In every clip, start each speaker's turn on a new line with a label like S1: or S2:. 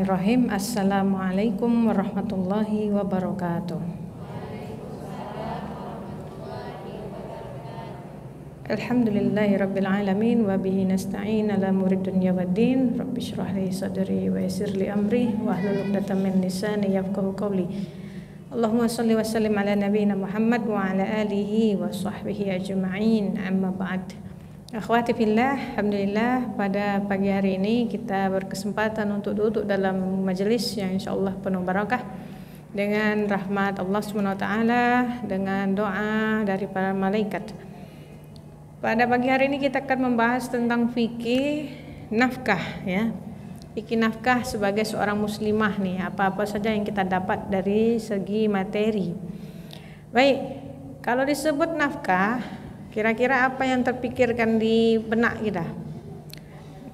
S1: Bismillahirrahmanirrahim. Assalamualaikum warahmatullahi wabarakatuh. Alhamdulillahirabbil alamin wa bihi nasta'in ala umuri dunya waddin. Rabbi shrah li sadri wa yassir li amri wahlul 'uqdatam min lisani yafqahu qawli. Allahumma shalli wa sallim ala nabiyyina Muhammad wa ala alihi wa sahbihi ajma'in. Amma ba'd. Akhwati fillah, alhamdulillah pada pagi hari ini kita berkesempatan untuk duduk dalam majelis yang insyaallah penuh barakah dengan rahmat Allah SWT, dengan doa dari para malaikat. Pada pagi hari ini kita akan membahas tentang fikih nafkah, ya. Fikih nafkah sebagai seorang muslimah nih, apa-apa saja yang kita dapat dari segi materi. Baik, kalau disebut nafkah, kira-kira apa yang terpikirkan di benak kita?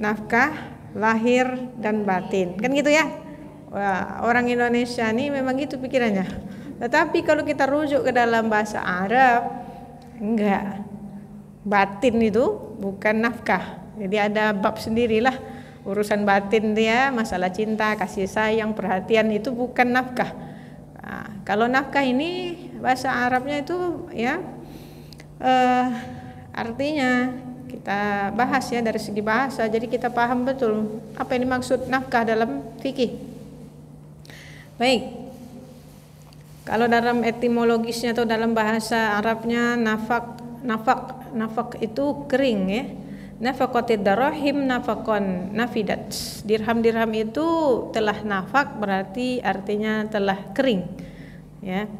S1: Nafkah, lahir dan batin, kan gitu ya? Wah, orang Indonesia nih memang gitu pikirannya. Tetapi kalau kita rujuk ke dalam bahasa Arab, enggak. Batin itu bukan nafkah. Jadi ada bab sendirilah urusan batin dia, masalah cinta, kasih sayang, perhatian itu bukan nafkah. Nah, kalau nafkah ini bahasa Arabnya itu ya artinya kita bahas ya dari segi bahasa, jadi kita paham betul apa yang dimaksud nafkah dalam fikih. Baik, kalau dalam etimologisnya atau dalam bahasa Arabnya nafak itu kering ya. Nafaqatid darahim nafakon nafidat. Dirham itu telah nafak, berarti artinya telah kering ya.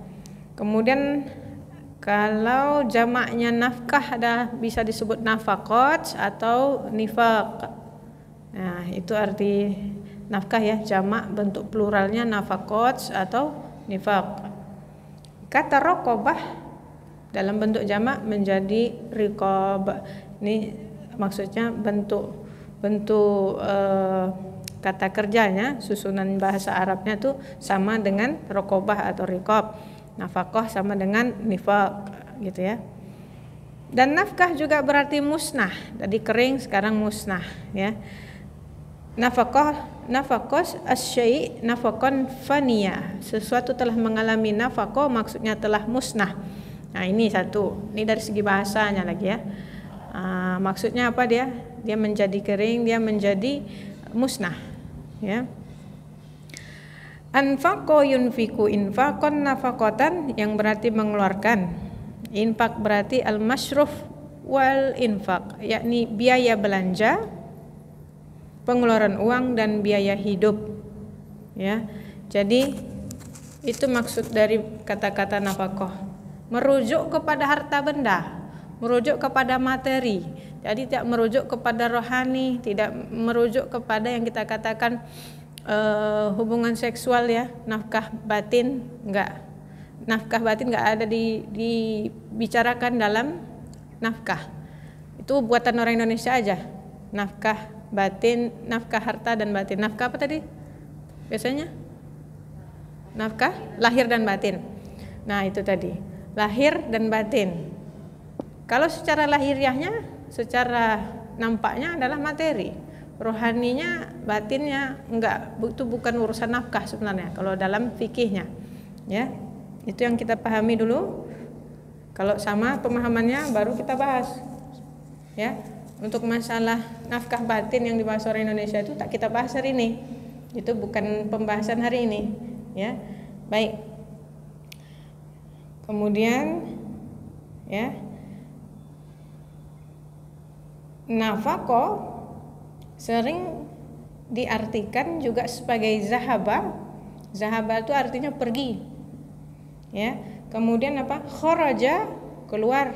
S1: Kemudian kalau jamaknya nafkah ada bisa disebut nafakot atau nifak. Nah, itu arti nafkah ya, jamak bentuk pluralnya nafakot atau nifak. Kata raqabah dalam bentuk jamak menjadi riqab. Ini maksudnya bentuk kata kerjanya, susunan bahasa Arabnya tuh sama dengan raqabah atau riqab. Nafkah sama dengan nifaq gitu ya. Dan nafkah juga berarti musnah. Tadi kering, sekarang musnah ya. Nafaqos asy-syai' nafaqan faniya. Sesuatu telah mengalami nafaqah maksudnya telah musnah. Nah, ini satu. Ini dari segi bahasanya lagi ya. Maksudnya apa dia? Dia menjadi kering, dia menjadi musnah ya. Anfaqo yunfiku infaqon nafaqatan, yang berarti mengeluarkan. Infak berarti al-masyruf wal infaq, yakni biaya belanja, pengeluaran uang dan biaya hidup ya. Jadi itu maksud dari kata-kata nafaqah, merujuk kepada harta benda, merujuk kepada materi. Jadi tidak merujuk kepada rohani, tidak merujuk kepada yang kita katakan hubungan seksual ya, nafkah batin enggak. Nafkah batin enggak ada dibicarakan dalam nafkah. Itu buatan orang Indonesia aja. Nafkah batin, nafkah harta dan batin. Nafkah apa tadi? Biasanya nafkah lahir dan batin. Nah, itu tadi. Lahir dan batin. Kalau secara lahiriahnya, secara nampaknya adalah materi. Rohaninya, batinnya enggak, itu bukan urusan nafkah sebenarnya kalau dalam fikihnya ya. Itu yang kita pahami dulu. Kalau sama pemahamannya baru kita bahas ya. Untuk masalah nafkah batin yang dibahas orang Indonesia itu tak kita bahas hari ini. Itu bukan pembahasan hari ini ya. Baik. Kemudian ya, nafaqah sering diartikan juga sebagai zahaba. Zahaba itu artinya pergi ya. Kemudian apa? Kharaja, keluar.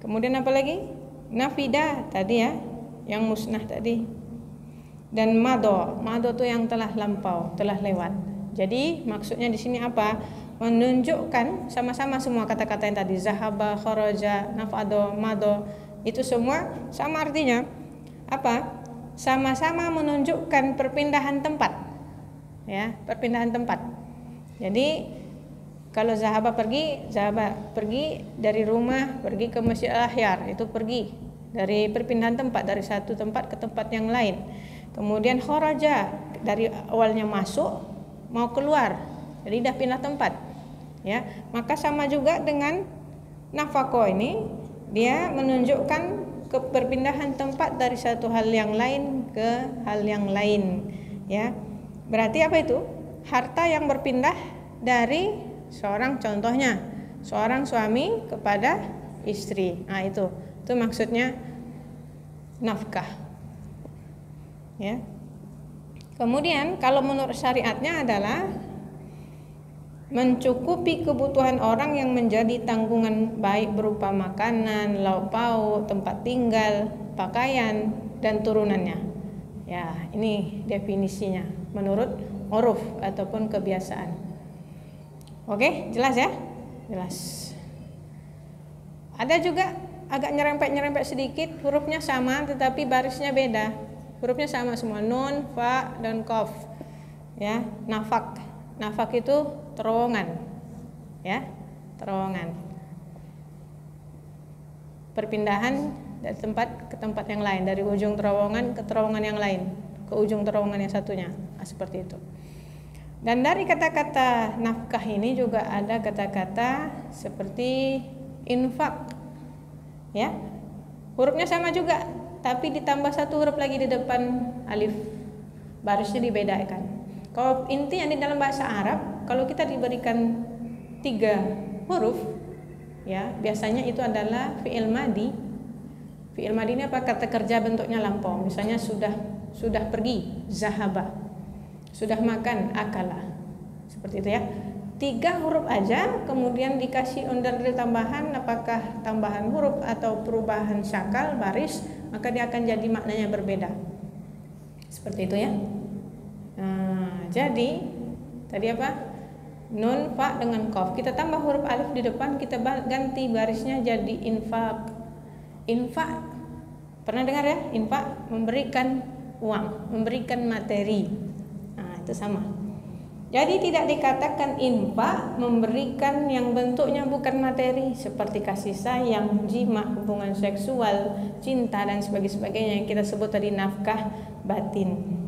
S1: Kemudian apa lagi? Nafida tadi ya, yang musnah tadi. Dan mado itu yang telah lampau, telah lewat. Jadi maksudnya di sini apa? Menunjukkan sama-sama semua kata-kata yang tadi, zahaba, kharaja, nafado, mado, itu semua sama artinya. Apa? Sama-sama menunjukkan perpindahan tempat ya, perpindahan tempat. Jadi kalau zahaba pergi dari rumah, pergi ke Masjid Al-Akhyar, itu pergi dari perpindahan tempat, dari satu tempat ke tempat yang lain. Kemudian kharaja, dari awalnya masuk mau keluar, jadi dah pindah tempat, ya. Maka sama juga dengan nafaqah ini, dia menunjukkan perpindahan tempat dari satu hal yang lain ke hal yang lain, ya. Berarti apa itu? Harta yang berpindah dari seorang, contohnya seorang suami kepada istri. Nah, itu maksudnya nafkah, ya. Kemudian kalau menurut syariatnya adalah mencukupi kebutuhan orang yang menjadi tanggungan, baik berupa makanan, lauk pauk, tempat tinggal, pakaian, dan turunannya. Ya, ini definisinya menurut uruf ataupun kebiasaan. Oke, jelas ya? Jelas. Ada juga agak nyerempet sedikit, hurufnya sama tetapi barisnya beda. Hurufnya sama semua, nun, fa, dan qaf. Ya, nafak. Nafak itu terowongan. Ya, terowongan. Perpindahan dari tempat ke tempat yang lain, dari ujung terowongan ke terowongan yang lain, ke ujung terowongan yang satunya. Nah, seperti itu. Dan dari kata-kata nafkah ini juga ada kata-kata seperti infak. Ya. Hurufnya sama juga, tapi ditambah satu huruf lagi di depan alif, barisnya dibedakan. Kalau intinya di dalam bahasa Arab, kalau kita diberikan 3 huruf, ya biasanya itu adalah fi'il madi. Fi'il madi ini apa? Kata kerja bentuknya lampau. Misalnya sudah pergi, zahaba. Sudah makan, akala. Seperti itu ya. 3 huruf aja, kemudian dikasih onderdil tambahan, apakah tambahan huruf atau perubahan syakal, baris, maka dia akan jadi maknanya berbeda. Seperti itu ya. Nah, jadi tadi apa? Nun, fa dengan qaf. Kita tambah huruf alif di depan, kita ganti barisnya jadi infak. Infak, pernah dengar ya? Infak, memberikan uang, memberikan materi. Nah, itu sama. Jadi tidak dikatakan infak memberikan yang bentuknya bukan materi, seperti kasih sayang, jima, hubungan seksual, cinta, dan sebagainya yang kita sebut tadi nafkah batin.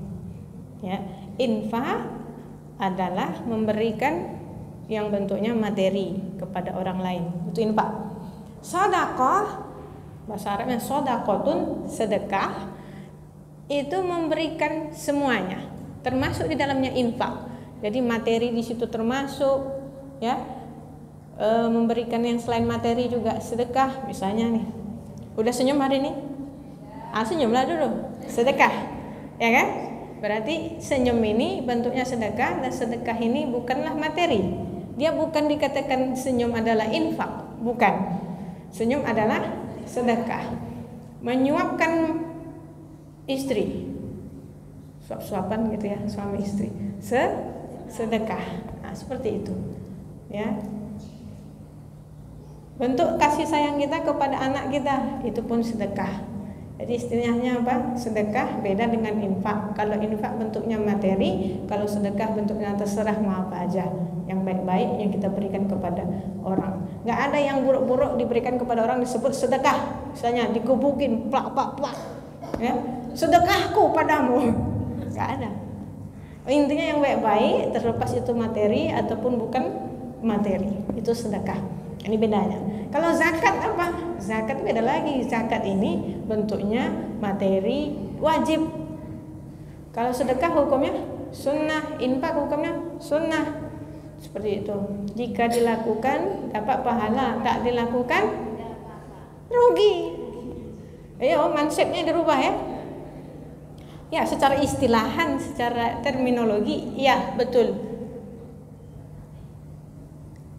S1: Ya, infak adalah memberikan yang bentuknya materi kepada orang lain, itu infak. Sedekah, bahasa Arabnya sedekatun, sedekah, itu memberikan semuanya, termasuk di dalamnya infak. Jadi materi di situ termasuk, ya, memberikan yang selain materi juga sedekah. Misalnya nih, udah senyum hari ini? Senyumlah dulu, sedekah, ya kan? Berarti senyum ini bentuknya sedekah, dan sedekah ini bukanlah materi. Dia bukan dikatakan senyum adalah infak, bukan. Senyum adalah sedekah. Menyuapkan istri, suap-suapan gitu ya, suami istri, sedekah. Nah, seperti itu, ya. Bentuk kasih sayang kita kepada anak kita itu pun sedekah. Jadi istilahnya apa? Sedekah beda dengan infak. Kalau infak bentuknya materi, kalau sedekah bentuknya terserah mau apa aja, yang baik-baik yang kita berikan kepada orang. Nggak ada yang buruk-buruk diberikan kepada orang disebut sedekah. Misalnya dikubukin, plak, ya, sedekahku padamu. Nggak ada. Intinya yang baik-baik, terlepas itu materi ataupun bukan materi, itu sedekah. Ini bedanya. Kalau zakat apa? Zakat beda lagi. Zakat ini bentuknya materi wajib. Kalau sedekah hukumnya sunnah, infak hukumnya sunnah. Seperti itu. Jika dilakukan dapat pahala, tak dilakukan rugi. Ayo, mindsetnya dirubah ya. Ya, secara istilahan, secara terminologi, ya betul.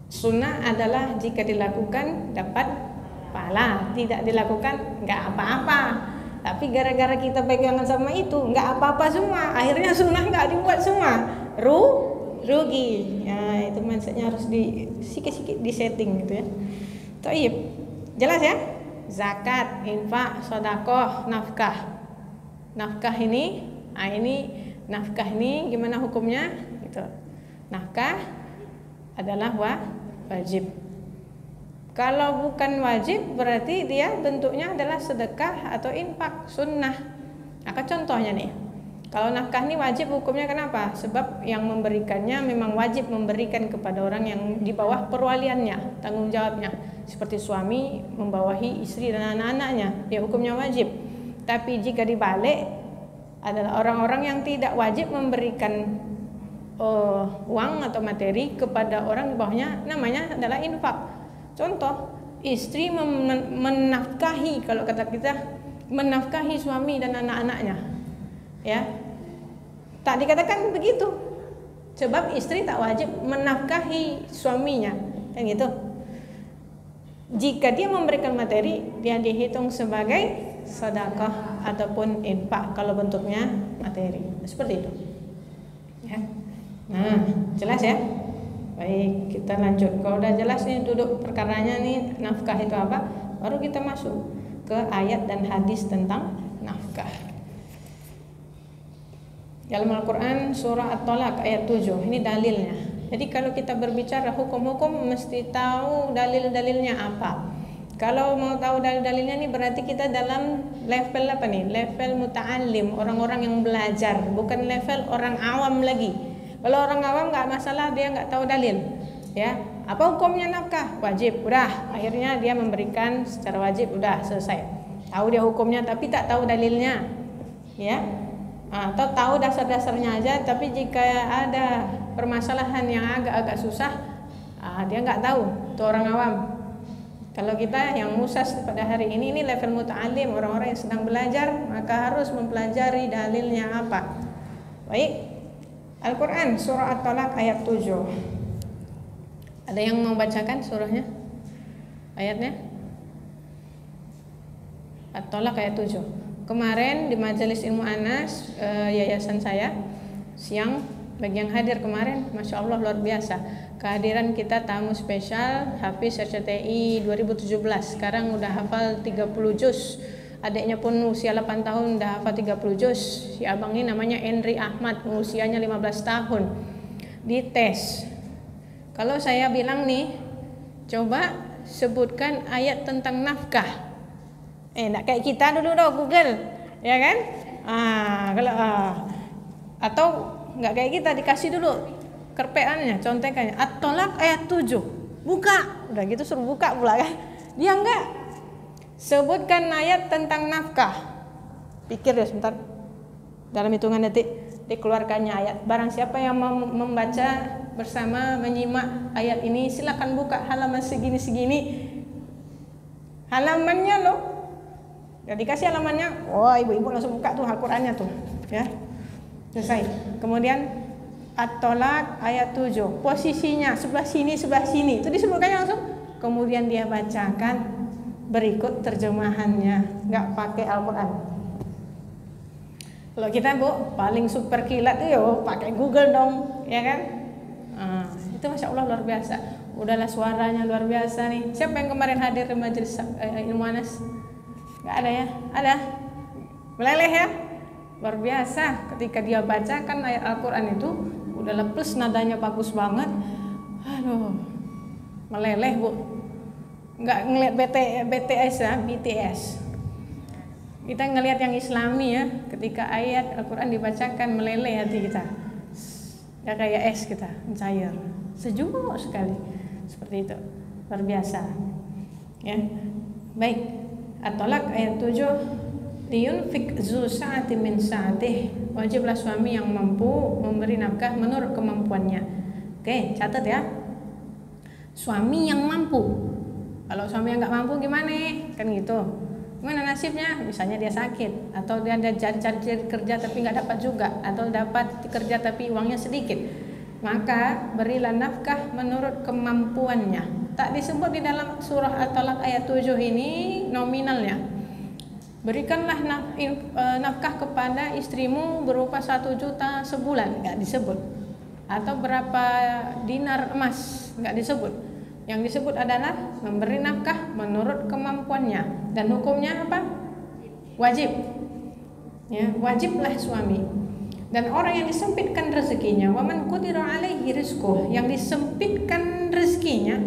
S1: Sunnah adalah jika dilakukan dapat pahala, tidak dilakukan nggak apa-apa. Tapi gara-gara kita pegangan sama itu, nggak apa-apa semua. Akhirnya sunnah nggak dibuat semua, rugi. Ya, itu mindsetnya harus sikit-sikit disetting gitu ya. Taib, jelas ya? Zakat, infak, sedekah, nafkah. Nafkah ini, nafkah ini gimana hukumnya? Gitu. Nafkah adalah wajib. Kalau bukan wajib berarti dia bentuknya adalah sedekah atau infak sunnah. Maka contohnya nih, Kalau nafkah ini wajib hukumnya, kenapa? Sebab yang memberikannya memang wajib memberikan kepada orang yang di bawah perwaliannya, tanggung jawabnya. Seperti suami membawahi istri dan anak-anaknya, ya hukumnya wajib. Tapi jika dibalik, adalah orang-orang yang tidak wajib memberikan uang atau materi kepada orang di bawahnya, namanya adalah infak. Contoh, istri menafkahi, kalau kata kita, menafkahi suami dan anak-anaknya, ya tak dikatakan begitu, sebab istri tak wajib menafkahi suaminya, kan gitu. Jika dia memberikan materi, dia dihitung sebagai sedekah ataupun infak kalau bentuknya materi, seperti itu, ya. Nah, jelas ya. Baik, kita lanjut. Kalau udah jelas nih duduk perkaranya nih, nafkah itu apa, baru kita masuk ke ayat dan hadis tentang nafkah. Dalam Al-Quran surah At-Talaq ayat 7, ini dalilnya. Jadi kalau kita berbicara hukum-hukum mesti tahu dalil-dalilnya apa. Kalau mau tahu dalil-dalilnya nih berarti kita dalam level apa nih? Level muta'allim, orang-orang yang belajar, bukan level orang awam lagi. Kalau orang awam nggak masalah, dia nggak tahu dalil, ya. Apa hukumnya nafkah? Wajib, udah. Akhirnya dia memberikan secara wajib, udah selesai. Tahu dia hukumnya tapi tak tahu dalilnya, ya. Atau tahu dasar-dasarnya aja, tapi jika ada permasalahan yang agak-agak susah, dia nggak tahu. Itu orang awam. Kalau kita yang musas pada hari ini level muta'alim, orang-orang yang sedang belajar, maka harus mempelajari dalilnya apa. Baik, Al-Quran surah At-Talaq ayat 7. Ada yang mau bacakan surahnya? Ayatnya? At-Talaq ayat 7. Kemarin di majelis ilmu Anas, yayasan saya, siang bagi yang hadir kemarin, Masya Allah luar biasa. Kehadiran kita tamu spesial Hafiz RCTI 2017. Sekarang udah hafal 30 juz. Adiknya pun usia 8 tahun udah hafal 30 juz. Si abang ini namanya Henry Ahmad, usianya 15 tahun. Dites. Kalau saya bilang nih, coba sebutkan ayat tentang nafkah. Enggak kayak kita dulu Google, ya kan? Kalau atau enggak kayak kita dikasih dulu kerpeannya, contekannya At-Talaq ayat 7. Buka. Udah gitu suruh buka pula kan. Dia enggak. Sebutkan ayat tentang nafkah. Pikir deh sebentar. Dalam hitungan detik dikeluarkannya ayat. Barang siapa yang membaca bersama menyimak ayat ini, silakan buka halaman segini-segini. Halamannya loh. Ya dikasih halamannya, wah ibu-ibu langsung buka tuh Al-Qur'annya tuh, ya. Selesai. Kemudian At-Talaq ayat 7. Posisinya sebelah sini, sebelah sini. Itu disebutkan langsung. Kemudian dia bacakan berikut terjemahannya, nggak pakai Al-Qur'an. Kalau kita Bu, paling super kilat tuh ya pakai Google dong, ya kan? Itu Masya Allah luar biasa. Udahlah suaranya luar biasa nih. Siapa yang kemarin hadir di majelis ilmu Anas? Nggak ada ya? Ada? Meleleh ya? Luar biasa. Ketika dia bacakan ayat Al-Quran itu, udah lepas, nadanya bagus banget. Aduh, meleleh Bu. Nggak ngelihat BTS ya, BTS. Kita ngelihat yang Islami ya. Ketika ayat Al-Quran dibacakan, meleleh hati kita. Ya kayak es kita, mencair. Sejuk sekali. Seperti itu. Luar biasa. Ya. Baik. At-Talaq ayat 7, liyunfik zu sa'ati min sa'atih. Wajiblah suami yang mampu memberi nafkah menurut kemampuannya. Oke, catat ya. Suami yang mampu. Kalau suami yang nggak mampu gimana? Kan gitu. Gimana nasibnya? Misalnya dia sakit, atau dia cari kerja tapi nggak dapat juga, atau dapat kerja tapi uangnya sedikit. Maka berilah nafkah menurut kemampuannya. Tak disebut di dalam surah At-Talaq ayat 7 ini nominalnya. Berikanlah nafkah kepada istrimu berupa 1 juta sebulan, nggak disebut. Atau berapa dinar emas, nggak disebut. Yang disebut adalah memberi nafkah menurut kemampuannya. Dan hukumnya apa? Wajib. Ya, wajiblah suami. Dan orang yang disempitkan rezekinya, waman qudira alaihi rizquh, yang disempitkan rezekinya,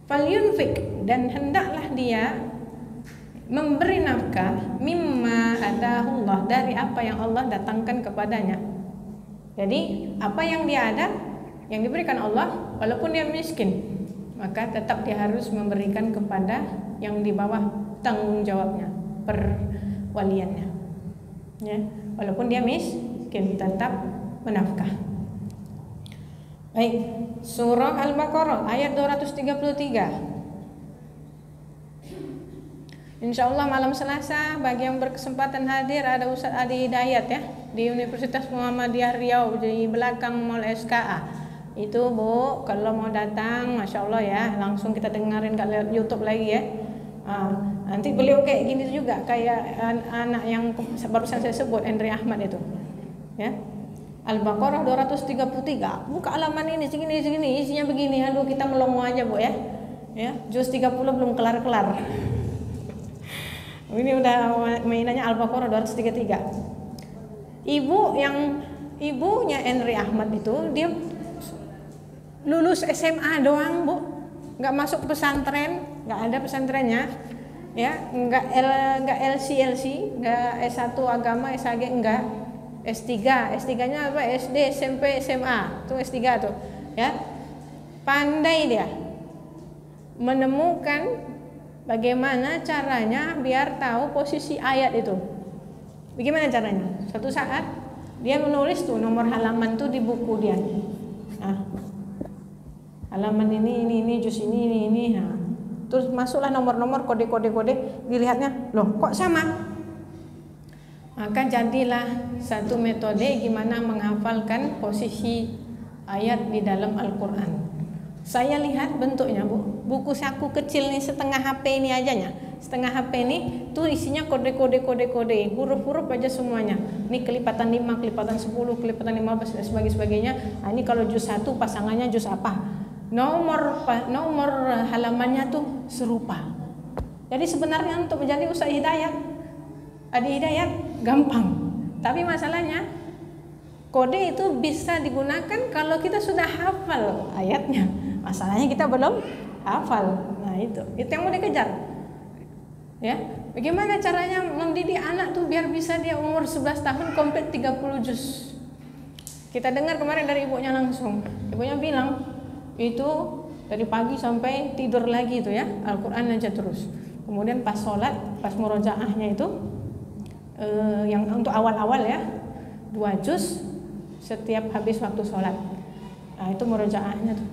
S1: falyunfik, dan hendaklah dia memberi nafkah mimma adahullah, dari apa yang Allah datangkan kepadanya. Jadi apa yang dia ada, yang diberikan Allah, walaupun dia miskin, maka tetap dia harus memberikan kepada yang di bawah tanggung jawabnya, perwaliannya, ya, walaupun dia miskin tetap menafkah. Baik, surah Al-Baqarah ayat 233. Insya Allah malam Selasa bagi yang berkesempatan hadir ada Ustadz Adi Hidayat ya di Universitas Muhammadiyah Riau di belakang Mall SKA. Itu Bu, kalau mau datang, masya Allah ya, langsung kita dengerin gak lewat YouTube lagi ya. Nanti beliau kayak gini juga, kayak anak yang barusan saya sebut, Henry Ahmad itu. Ya, Al-Baqarah 233. Buka halaman ini segini isinya begini. Aduh, kita melongo aja Bu ya. Ya, juz 30 belum kelar-kelar. Ini udah mainannya Al-Baqarah 233. Ibunya Henry Ahmad itu dia lulus SMA doang Bu, nggak masuk pesantren, nggak ada pesantrennya, ya, nggak LC, nggak S1 agama, SAG enggak, S3-nya apa, SD, SMP, SMA, tuh S3 tuh, ya, pandai dia menemukan bagaimana caranya biar tahu posisi ayat itu. Bagaimana caranya? Suatu saat dia menulis tuh nomor halaman tuh di buku dia. Nah, halaman ini, juz ini. Nah, terus masuklah nomor-nomor, kode, dilihatnya, loh kok sama? Maka jadilah satu metode gimana menghafalkan posisi ayat di dalam Al-Quran. Saya lihat bentuknya Bu, buku saku kecil nih setengah HP ini aja nya, setengah HP ini tuh isinya kode, huruf-huruf aja semuanya. Ini kelipatan 5, kelipatan 10, kelipatan 15 dan sebagainya. Nah, ini kalau juz 1 pasangannya juz apa? Nomor halamannya tuh serupa. Jadi sebenarnya untuk menjadi Ustadz Hidayat, Adi Hidayat gampang. Tapi masalahnya kode itu bisa digunakan kalau kita sudah hafal ayatnya. Masalahnya kita belum hafal. Nah, itu yang mau dikejar. Ya, bagaimana caranya mendidik anak tuh biar bisa dia umur 11 tahun komplit 30 juz. Kita dengar kemarin dari ibunya langsung. Ibunya bilang itu dari pagi sampai tidur lagi itu ya, Al-Quran aja terus. Kemudian pas sholat, pas murojaahnya itu yang untuk awal-awal ya, 2 juz setiap habis waktu sholat. Nah, itu murojaahnya tuh.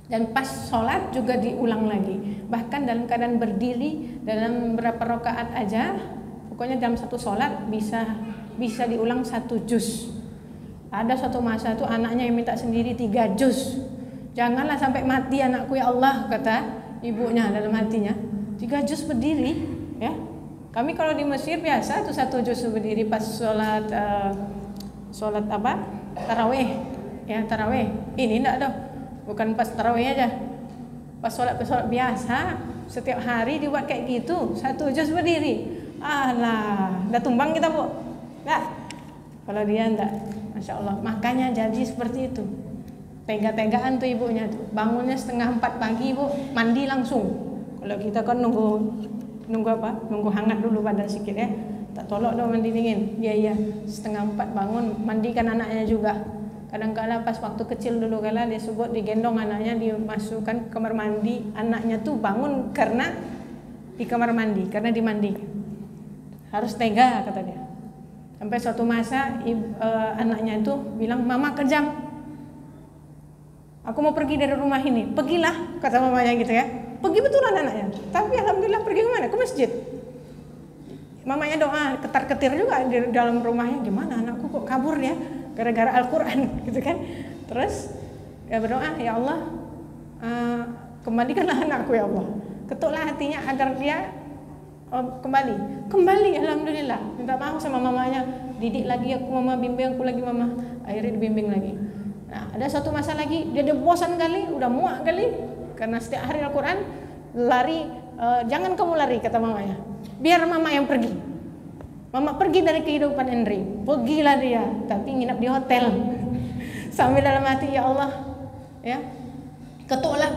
S1: Dan pas sholat juga diulang lagi. Bahkan dalam keadaan berdiri, dalam berapa rakaat aja, pokoknya dalam satu sholat bisa diulang 1 juz. Ada suatu masa tuh anaknya yang minta sendiri 3 juz. Janganlah sampai mati anakku ya Allah, kata ibunya dalam hatinya. 3 juz berdiri, ya. Kami kalau di Mesir biasa tuh 1 juz berdiri pas sholat apa? Tarawih, ya tarawih. Ini enggak ada, bukan pas tarawih aja. Pas sholat biasa setiap hari dibuat kayak gitu, 1 juz berdiri. Alah, udah tumbang kita Bu. Enggak. Kalau dia enggak, masya Allah. Makanya jadi seperti itu. Tega-tegaan tuh ibunya tuh. Bangunnya 3:30 pagi Bu, mandi langsung. Kalau kita kan nunggu apa? Nunggu hangat dulu badan sedikit ya. Tak tolok dong mandi dingin. Iya 3:30 bangun, mandikan anaknya juga. Kadang-kala pas waktu kecil dulu kala dia sebut digendong anaknya, dimasukkan ke kamar mandi. Anaknya tuh bangun karena di kamar mandi, karena dimandi. Harus tega kata dia. Sampai suatu masa anaknya itu bilang, "Mama kejam. Aku mau pergi dari rumah ini." "Pergilah," kata mamanya gitu ya. Pergi betulan anaknya. Tapi alhamdulillah pergi kemana? Ke masjid. Mamanya doa, ketar-ketir juga di dalam rumahnya. Gimana anakku kok kabur ya? Gara-gara Al-Quran gitu kan. Terus ya berdoa, "Ya Allah, kembalikanlah anakku ya Allah. Ketuklah hatinya agar dia kembali alhamdulillah." Minta maaf sama mamanya, "Didik lagi aku mama, bimbing aku lagi mama." Akhirnya dibimbing lagi. Nah, ada satu masa lagi dia udah bosan kali, udah muak kali karena setiap hari Al-Quran lari. "Jangan kamu lari," kata mamanya. "Biar mama yang pergi. Mama pergi dari kehidupan Henry." Pergilah dia, tapi nginap di hotel. Sambil dalam hati, "Ya Allah, ya, ketuklah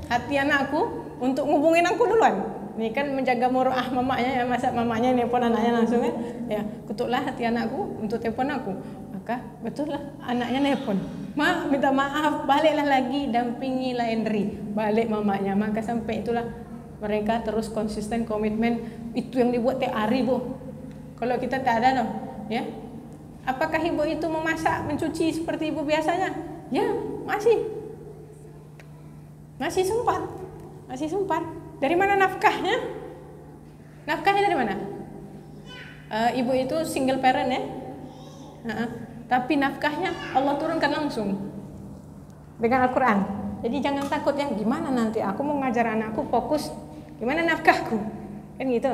S1: hati anakku untuk ngubungin aku duluan." Ini kan menjaga muruah mamanya ya, masa mamanya nelpon anaknya langsung kan. Ya, kutuklah hati anakku untuk telepon aku. Maka betul lah anaknya nelpon. Ma, minta maaf, baliklah lagi, dampingilah Henry. Balik mamanya. Maka sampai itulah mereka terus konsisten komitmen. Itu yang dibuat tiap hari, Bu. Kalau kita tak ada, ya. Apakah ibu itu memasak, mencuci seperti ibu biasanya? Ya, masih. Masih sempat. Dari mana nafkahnya? Nafkahnya dari mana? Ibu itu single parent ya. Tapi nafkahnya Allah turunkan langsung dengan Al-Quran. Jadi jangan takut ya, gimana nanti aku mau ngajar anakku fokus, gimana nafkahku? Kan gitu.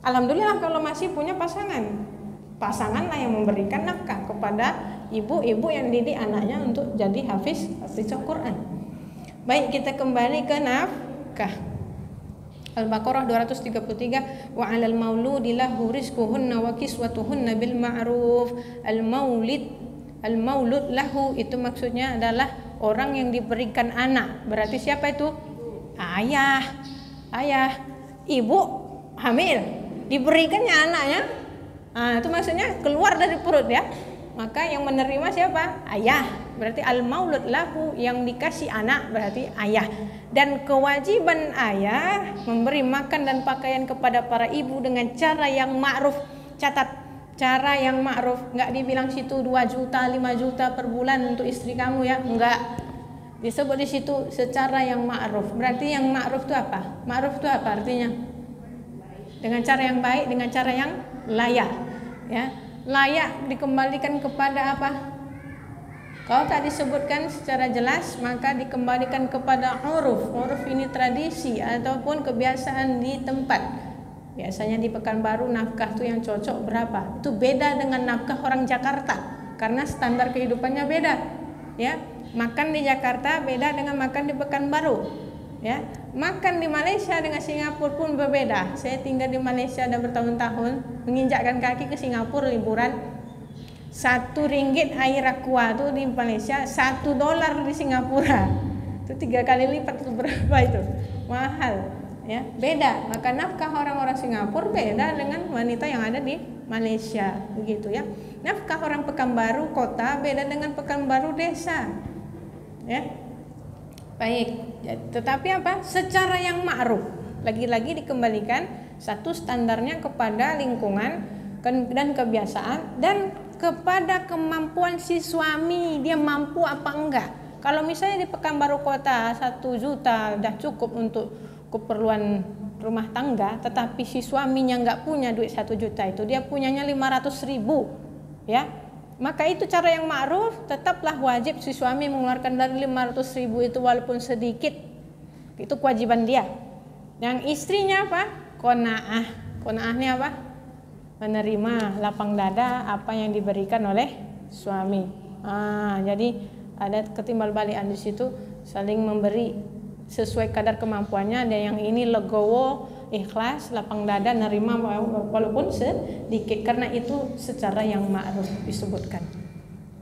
S1: Alhamdulillah kalau masih punya pasangan. Pasanganlah yang memberikan nafkah kepada ibu-ibu yang didik anaknya untuk jadi hafiz Al-Quran. Baik, kita kembali ke nafkah. Al-Baqarah 233, wa 'alal mauludi lahu rizquhunna wa kiswatuhunna bil ma'ruf. Al-maulud lahu itu maksudnya adalah orang yang diberikan anak. Berarti siapa itu? Ayah. Ibu hamil, diberikannya anaknya. Itu maksudnya keluar dari perut ya. Maka yang menerima siapa? Ayah. Berarti al-maulud lahu, yang dikasih anak berarti ayah. Dan kewajiban ayah memberi makan dan pakaian kepada para ibu dengan cara yang ma'ruf. Catat, cara yang ma'ruf. Enggak dibilang situ 2 juta, 5 juta per bulan untuk istri kamu ya. Enggak. Disebut di situ secara yang ma'ruf. Berarti yang ma'ruf itu apa? Ma'ruf itu apa artinya? Dengan cara yang baik, dengan cara yang layak. Ya. Layak dikembalikan kepada apa? Kalau tak disebutkan secara jelas, maka dikembalikan kepada uruf. Uruf ini tradisi ataupun kebiasaan di tempat. Biasanya di Pekanbaru nafkah itu yang cocok berapa? Itu beda dengan nafkah orang Jakarta karena standar kehidupannya beda. Ya, makan di Jakarta beda dengan makan di Pekanbaru. Ya, makan di Malaysia dengan Singapura pun berbeda. Saya tinggal di Malaysia ada bertahun-tahun, menginjakkan kaki ke Singapura liburan. 1 ringgit air aqua tuh di Malaysia, 1 dolar di Singapura. Itu 3 kali lipat, itu berapa itu? Mahal, ya. Beda. Maka nafkah orang-orang Singapura beda dengan wanita yang ada di Malaysia, begitu ya. Nafkah orang Pekanbaru kota beda dengan Pekanbaru desa. Ya. Baik. Tetapi apa? Secara yang ma'ruf. Lagi-lagi dikembalikan satu standarnya kepada lingkungan dan kebiasaan dan kepada kemampuan si suami, dia mampu apa enggak. Kalau misalnya di Pekanbaru kota 1 juta udah cukup untuk keperluan rumah tangga, tetapi si suaminya enggak punya duit 1 juta itu, dia punyanya 500.000 ya, maka itu cara yang ma'ruf. Tetaplah wajib si suami mengeluarkan dari 500.000 itu walaupun sedikit, itu kewajiban dia. Yang istrinya apa? Qanaahnya apa? Menerima lapang dada apa yang diberikan oleh suami. Jadi ada ketimbal balikan di situ, saling memberi sesuai kadar kemampuannya. Ada yang ini legowo, ikhlas, lapang dada, nerima walaupun sedikit, karena itu secara yang ma'ruf disebutkan.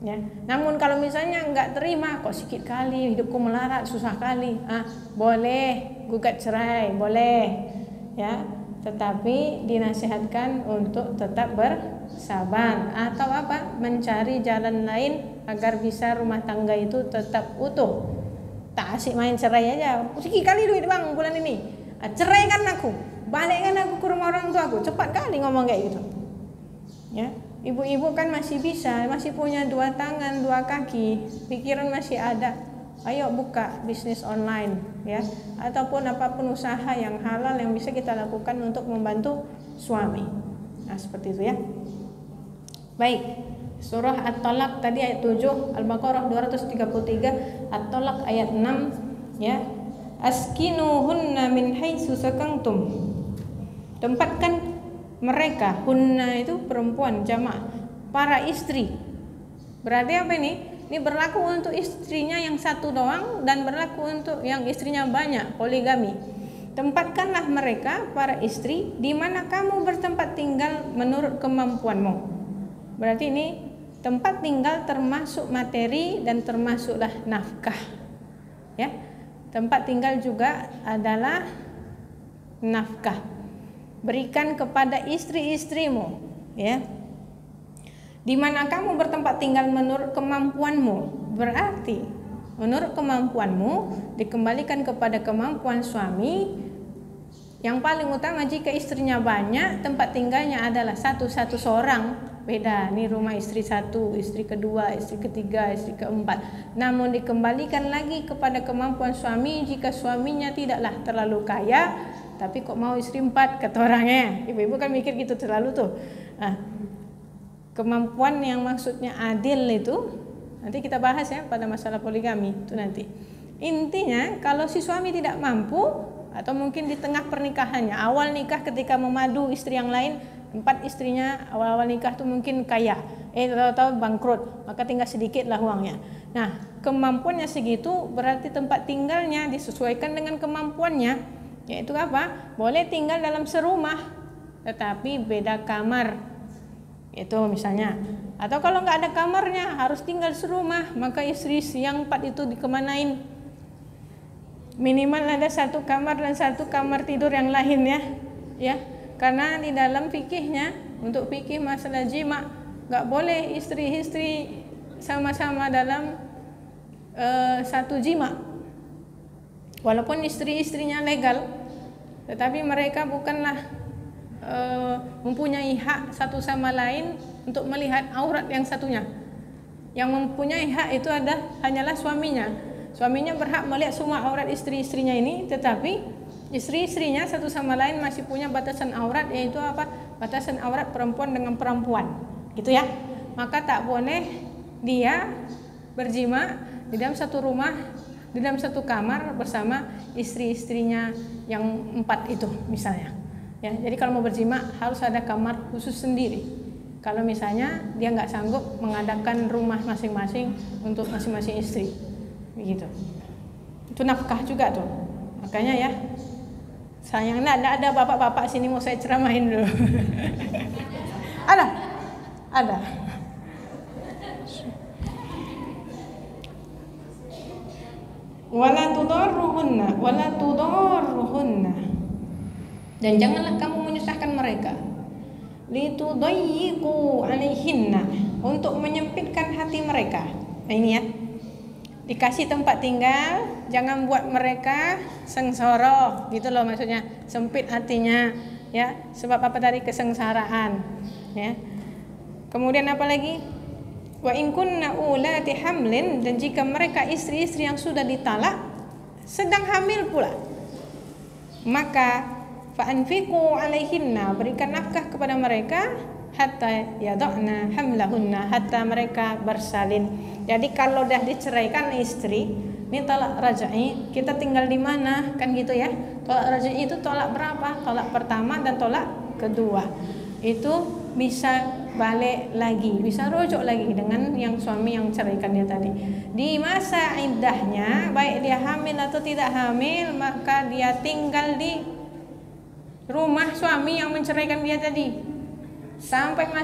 S1: Ya. Namun kalau misalnya enggak terima, kok sikit kali, hidupku melarat, susah kali, boleh gugat cerai, boleh, ya. Tetapi dinasihatkan untuk tetap bersabar atau apa? Mencari jalan lain agar bisa rumah tangga itu tetap utuh. Tak asik main cerai aja. Sikit kali duit bang bulan ini. Ceraikan aku, balikkan aku ke rumah orang tua aku. Cepat kali ngomong kayak gitu. Ya, ibu-ibu kan masih bisa, masih punya 2 tangan, 2 kaki, pikiran masih ada. Ayo buka bisnis online ya, ataupun apapun usaha yang halal yang bisa kita lakukan untuk membantu suami. Nah, seperti itu ya. Baik. Surah At-Talaq tadi ayat 7, Al-Baqarah 233, At-Talaq ayat 6 ya. Askinuhunna min haitsu sakantum. Tempatkan mereka, hunna itu perempuan jamak, para istri. Berarti apa ini? Ini berlaku untuk istrinya yang 1 doang dan berlaku untuk yang istrinya banyak, poligami. Tempatkanlah mereka, para istri, di mana kamu bertempat tinggal menurut kemampuanmu. Berarti ini tempat tinggal termasuk materi dan termasuklah nafkah. Ya. Tempat tinggal juga adalah nafkah. Berikan kepada istri-istrimu, ya. Di mana kamu bertempat tinggal menurut kemampuanmu. Berarti menurut kemampuanmu dikembalikan kepada kemampuan suami. Yang paling utama jika istrinya banyak, tempat tinggalnya adalah satu seorang, beda. Ini rumah istri satu, istri kedua, istri ketiga, istri keempat. Namun dikembalikan lagi kepada kemampuan suami. Jika suaminya tidaklah terlalu kaya, tapi kok mau istri 4 kata orangnya. Ibu-ibu kan mikir gitu terlalu tuh. Nah, kemampuan yang maksudnya adil itu nanti kita bahas ya pada masalah poligami itu nanti. Intinya kalau si suami tidak mampu, atau mungkin di tengah pernikahannya, awal nikah ketika memadu istri yang lain, 4 istrinya awal-awal nikah tuh mungkin kaya, tahu-tahu bangkrut, maka tinggal sedikit lah uangnya. Nah, kemampuannya segitu, berarti tempat tinggalnya disesuaikan dengan kemampuannya, yaitu apa? Boleh tinggal dalam serumah, tetapi beda kamar, itu misalnya. Atau kalau nggak ada kamarnya, harus tinggal serumah, maka istri yang 4 itu dikemanain? Minimal ada 1 kamar dan 1 kamar tidur yang lain ya. Karena di dalam fikihnya, untuk fikih masalah jima, nggak boleh istri-istri sama-sama dalam satu jima. Walaupun istri-istrinya legal, tetapi mereka bukanlah mempunyai hak satu sama lain untuk melihat aurat yang satunya. Yang mempunyai hak itu hanyalah suaminya. Suaminya berhak melihat semua aurat istri-istrinya ini, tetapi istri-istrinya satu sama lain masih punya batasan aurat, yaitu apa? Batasan aurat perempuan dengan perempuan, gitu ya. Maka tak boleh dia berjima di dalam satu rumah, di dalam satu kamar bersama istri-istrinya yang 4 itu misalnya. Ya, jadi kalau mau berjima harus ada kamar khusus sendiri. Kalau misalnya dia nggak sanggup mengadakan rumah masing-masing untuk masing-masing istri. Begitu. Itu nafkah juga tuh. Makanya ya, sayangnya ada bapak-bapak sini mau saya ceramahin dulu. Ada. Wala tudarruhunna. Dan janganlah kamu menyusahkan mereka. Litudayyiqu 'alaihinna, untuk menyempitkan hati mereka. Nah ini ya. Dikasih tempat tinggal, jangan buat mereka sengsara, gitu loh maksudnya, sempit hatinya, ya. Sebab apa? Dari kesengsaraan, ya. Kemudian apa lagi? Wa in kunna ulati hamlin, dan jika mereka istri-istri yang sudah ditalak sedang hamil pula, maka fa'anfiqu 'alaihinna, berikan nafkah kepada mereka hatta yada'na hamlahunna, hatta mereka bersalin. Jadi kalau dah diceraikan istri, ini talak raj'i, kita tinggal di mana? Kan gitu ya. Talak raj'i itu tolak berapa? Tolak pertama dan tolak kedua. Itu bisa balik lagi, bisa rujuk lagi dengan yang suami yang ceraikan dia tadi. Di masa iddahnya, baik dia hamil atau tidak hamil, maka dia tinggal di rumah suami yang menceraikan dia tadi sampai masa